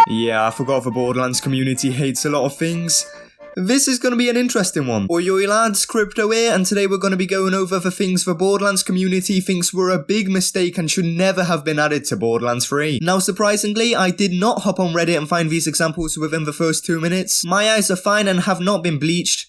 Yeah, I forgot the Borderlands community hates a lot of things. This is going to be an interesting one. Oi lads, Ccrypto here, and today we're going to be going over the things the Borderlands community thinks were a big mistake and should never have been added to Borderlands 3. Now surprisingly, I did not hop on Reddit and find these examples within the first 2 minutes. My eyes are fine and have not been bleached.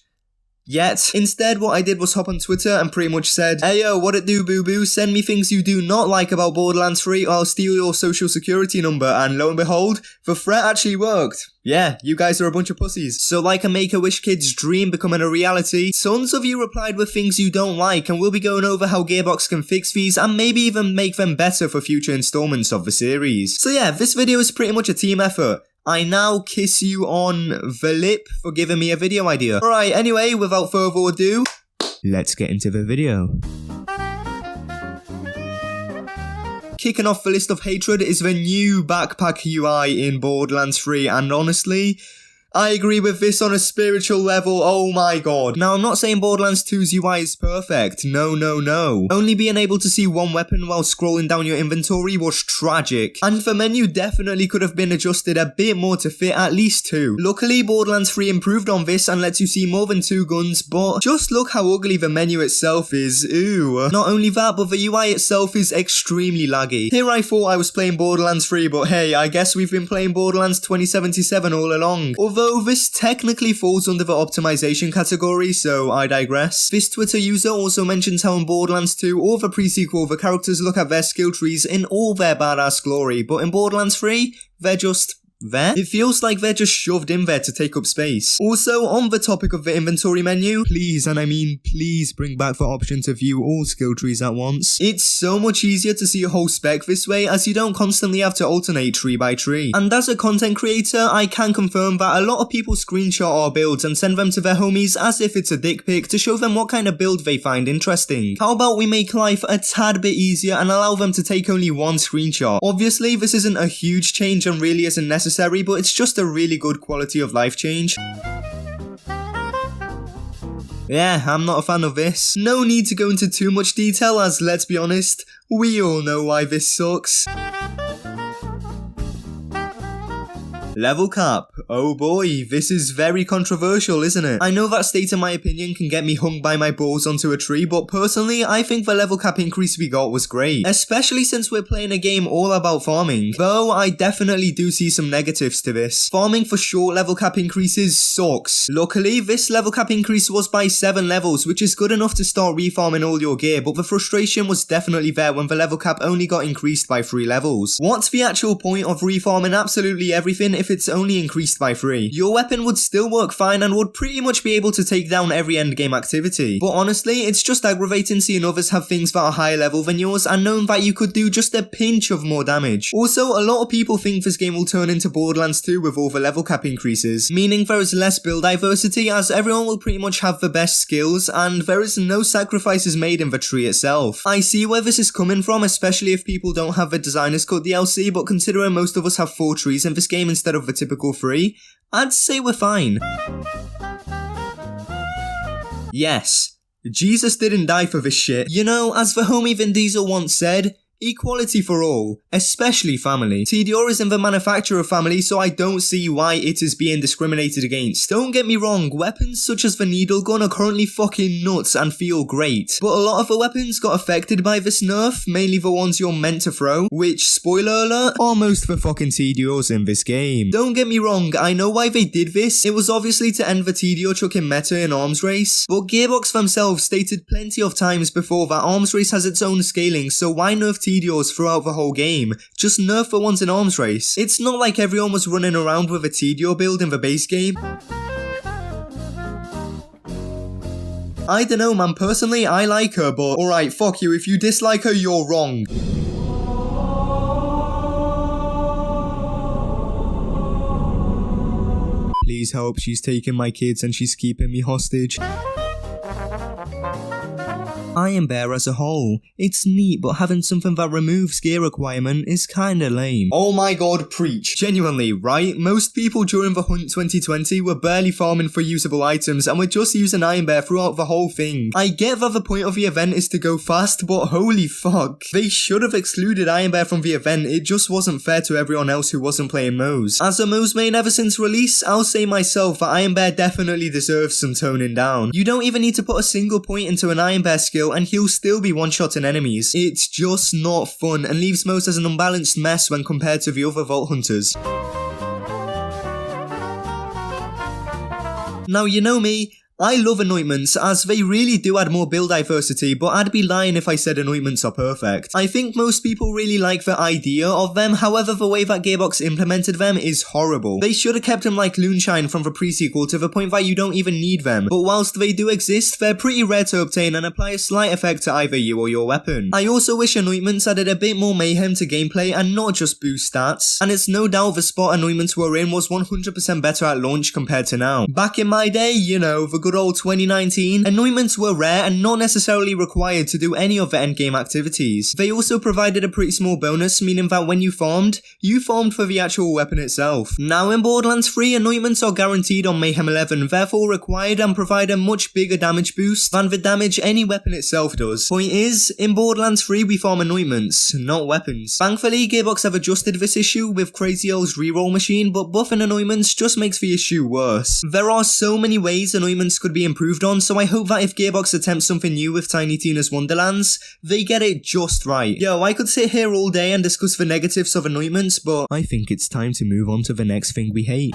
Yet. Instead, what I did was hop on Twitter and pretty much said, "Hey yo, what it do, boo boo? Send me things you do not like about Borderlands 3 or I'll steal your social security number," and lo and behold, the threat actually worked. Yeah, you guys are a bunch of pussies. So like a Make-A-Wish kid's dream becoming a reality, tons of you replied with things you don't like, and we'll be going over how Gearbox can fix these and maybe even make them better for future installments of the series. So yeah, this video is pretty much a team effort. I now kiss you on the lip for giving me a video idea. Alright, anyway, without further ado, let's get into the video. Kicking off the list of hatred is the new backpack UI in Borderlands 3, and honestly, I agree with this on a spiritual level, oh my god. Now, I'm not saying Borderlands 2's UI is perfect, no. Only being able to see one weapon while scrolling down your inventory was tragic, and the menu definitely could have been adjusted a bit more to fit at least 2. Luckily, Borderlands 3 improved on this and lets you see more than 2 guns, but just look how ugly the menu itself is, ooh. Not only that, but the UI itself is extremely laggy. Here I thought I was playing Borderlands 3, but hey, I guess we've been playing Borderlands 2077 all along. Although this technically falls under the optimization category, so I digress. This Twitter user also mentions how in Borderlands 2 or the pre-sequel the characters look at their skill trees in all their badass glory, but in Borderlands 3, they're just there? It feels like they're just shoved in there to take up space. Also, on the topic of the inventory menu, please, and I mean please, bring back the option to view all skill trees at once. It's so much easier to see a whole spec this way, as you don't constantly have to alternate tree by tree. And as a content creator, I can confirm that a lot of people screenshot our builds and send them to their homies as if it's a dick pic to show them what kind of build they find interesting. How about we make life a tad bit easier and allow them to take only one screenshot? Obviously, this isn't a huge change and really isn't necessary, but it's just a really good quality of life change. Yeah, I'm not a fan of this. No need to go into too much detail, as let's be honest, we all know why this sucks. Level cap. Oh boy, this is very controversial, isn't it? I know that stating my opinion can get me hung by my balls onto a tree, but personally, I think the level cap increase we got was great. Especially since we're playing a game all about farming. Though, I definitely do see some negatives to this. Farming for short level cap increases sucks. Luckily, this level cap increase was by 7 levels, which is good enough to start refarming all your gear, but the frustration was definitely there when the level cap only got increased by 3 levels. What's the actual point of refarming absolutely everything if it's only increased by 3? Your weapon would still work fine and would pretty much be able to take down every endgame activity. But honestly, it's just aggravating seeing others have things that are higher level than yours and knowing that you could do just a pinch of more damage. Also, a lot of people think this game will turn into Borderlands 2 with all the level cap increases, meaning there is less build diversity as everyone will pretty much have the best skills and there is no sacrifices made in the tree itself. I see where this is coming from, especially if people don't have the Designer's Cut DLC, but considering most of us have 4 trees in this game instead of the typical 3, I'd say we're fine. Yes, Jesus didn't die for this shit. You know, as the homie Vin Diesel once said, equality for all, especially family. TEDIORE isn't the manufacturer of family, so I don't see why it is being discriminated against. Don't get me wrong, weapons such as the needle gun are currently fucking nuts and feel great, but a lot of the weapons got affected by this nerf, mainly the ones you're meant to throw, which, spoiler alert, are most the fucking TEDIOREs in this game. Don't get me wrong, I know why they did this. It was obviously to end the TEDIORE chucking meta in arms race, but Gearbox themselves stated plenty of times before that arms race has its own scaling, so why nerf TEDIOREs throughout the whole game? Just nerf the ones in arms race. It's not like everyone was running around with a TEDIORE build in the base game. I dunno man, personally I like her, but alright, fuck you, if you dislike her you're wrong. Please help, she's taking my kids and she's keeping me hostage. Iron Bear as a whole, it's neat, but having something that removes gear requirement is kinda lame. Oh my god, preach. Genuinely, right? Most people during the Hunt 2020 were barely farming for usable items and were just using Iron Bear throughout the whole thing. I get that the point of the event is to go fast, but holy fuck. They should have excluded Iron Bear from the event, it just wasn't fair to everyone else who wasn't playing Moes. As a Moes main ever since release, I'll say myself that Iron Bear definitely deserves some toning down. You don't even need to put a single point into an Iron Bear skill and he'll still be one-shotting enemies. It's just not fun and leaves Moes as an unbalanced mess when compared to the other Vault Hunters. Now you know me, I love anointments as they really do add more build diversity, but I'd be lying if I said anointments are perfect. I think most people really like the idea of them, however the way that Gearbox implemented them is horrible. They should have kept them like Loonshine from the pre-sequel to the point that you don't even need them, but whilst they do exist, they're pretty rare to obtain and apply a slight effect to either you or your weapon. I also wish anointments added a bit more mayhem to gameplay and not just boost stats, and it's no doubt the spot anointments were in was 100% better at launch compared to now. Back in my day, you know, the good old 2019, anointments were rare and not necessarily required to do any of the endgame activities. They also provided a pretty small bonus, meaning that when you farmed for the actual weapon itself. Now in Borderlands 3, anointments are guaranteed on Mayhem 11, therefore required and provide a much bigger damage boost than the damage any weapon itself does. Point is, in Borderlands 3 we farm anointments, not weapons. Thankfully, Gearbox have adjusted this issue with Crazy L's reroll machine, but buffing anointments just makes the issue worse. There are so many ways anointments could be improved on, so I hope that if Gearbox attempts something new with Tiny Tina's Wonderlands, they get it just right. Yo, I could sit here all day and discuss the negatives of anointments, but I think it's time to move on to the next thing we hate.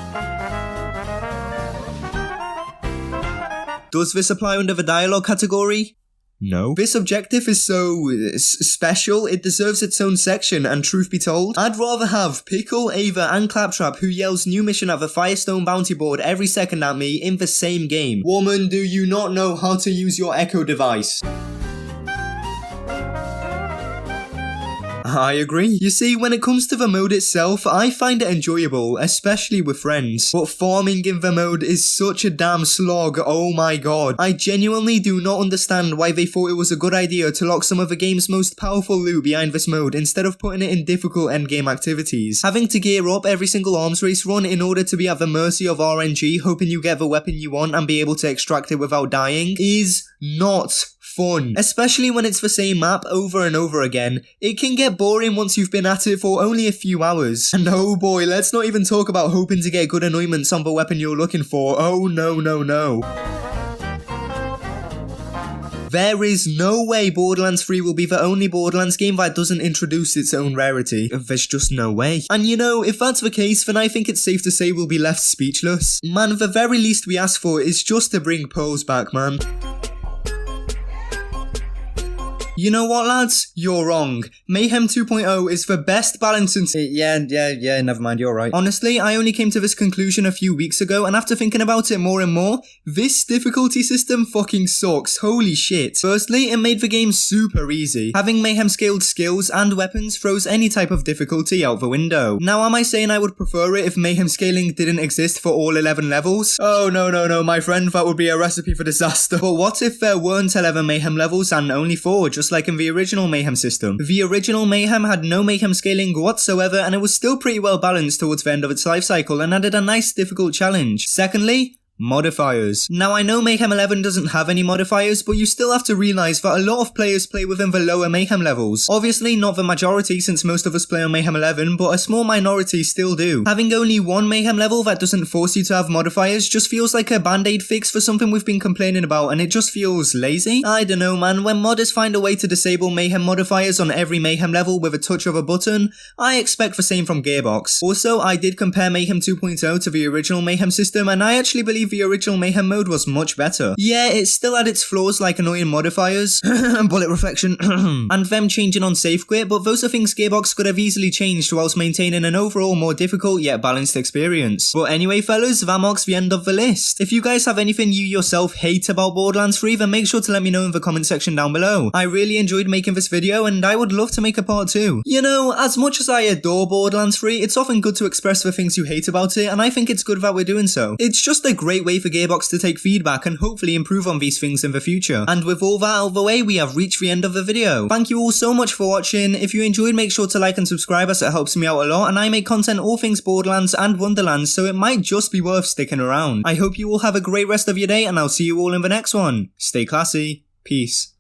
Does this apply under the dialogue category? No. This objective is so special, it deserves its own section, and truth be told, I'd rather have Pickle, Ava, and Claptrap, who yells new mission at the Firestone bounty board every second at me, in the same game. Woman, do you not know how to use your Echo device? I agree. You see, when it comes to the mode itself, I find it enjoyable, especially with friends. But farming in the mode is such a damn slog, oh my god. I genuinely do not understand why they thought it was a good idea to lock some of the game's most powerful loot behind this mode instead of putting it in difficult endgame activities. Having to gear up every single arms race run in order to be at the mercy of RNG, hoping you get the weapon you want and be able to extract it without dying, is not fun. Especially when it's the same map over and over again. It can get boring once you've been at it for only a few hours. And oh boy, let's not even talk about hoping to get good anointments on the weapon you're looking for. Oh no, no, no. There is no way Borderlands 3 will be the only Borderlands game that doesn't introduce its own rarity. There's just no way. And you know, if that's the case, then I think it's safe to say we'll be left speechless. Man, the very least we ask for is just to bring Pearls back, man. You know what, lads? You're wrong. Mayhem 2.0 is the best balance in— Yeah, never mind, you're right. Honestly, I only came to this conclusion a few weeks ago, and after thinking about it more and more, this difficulty system fucking sucks, holy shit. Firstly, it made the game super easy. Having Mayhem scaled skills and weapons throws any type of difficulty out the window. Now, am I saying I would prefer it if Mayhem scaling didn't exist for all 11 levels? Oh, no, my friend, that would be a recipe for disaster. But what if there weren't 11 Mayhem levels and only 4, just like in the original Mayhem system? The original Mayhem had no Mayhem scaling whatsoever, and it was still pretty well balanced towards the end of its life cycle and added a nice difficult challenge. Secondly, modifiers. Now I know Mayhem 11 doesn't have any modifiers, but you still have to realise that a lot of players play within the lower Mayhem levels. Obviously not the majority since most of us play on Mayhem 11, but a small minority still do. Having only one Mayhem level that doesn't force you to have modifiers just feels like a band-aid fix for something we've been complaining about, and it just feels lazy. I don't know, man, when modders find a way to disable Mayhem modifiers on every Mayhem level with a touch of a button, I expect the same from Gearbox. Also, I did compare Mayhem 2.0 to the original Mayhem system, and I actually believe the original Mayhem mode was much better. Yeah, it still had its flaws like annoying modifiers, bullet reflection, and them changing on safe quit, but those are things Gearbox could have easily changed whilst maintaining an overall more difficult yet balanced experience. But anyway fellas, that marks the end of the list. If you guys have anything you yourself hate about Borderlands 3, then make sure to let me know in the comment section down below. I really enjoyed making this video and I would love to make a part 2. You know, as much as I adore Borderlands 3, it's often good to express the things you hate about it, and I think it's good that we're doing so. It's just a great great way for Gearbox to take feedback and hopefully improve on these things in the future. And with all that out of the way, we have reached the end of the video. Thank you all so much for watching. If you enjoyed, make sure to like and subscribe as it helps me out a lot, and I make content all things Borderlands and Wonderlands, so it might just be worth sticking around. I hope you all have a great rest of your day, and I'll see you all in the next one. Stay classy. Peace.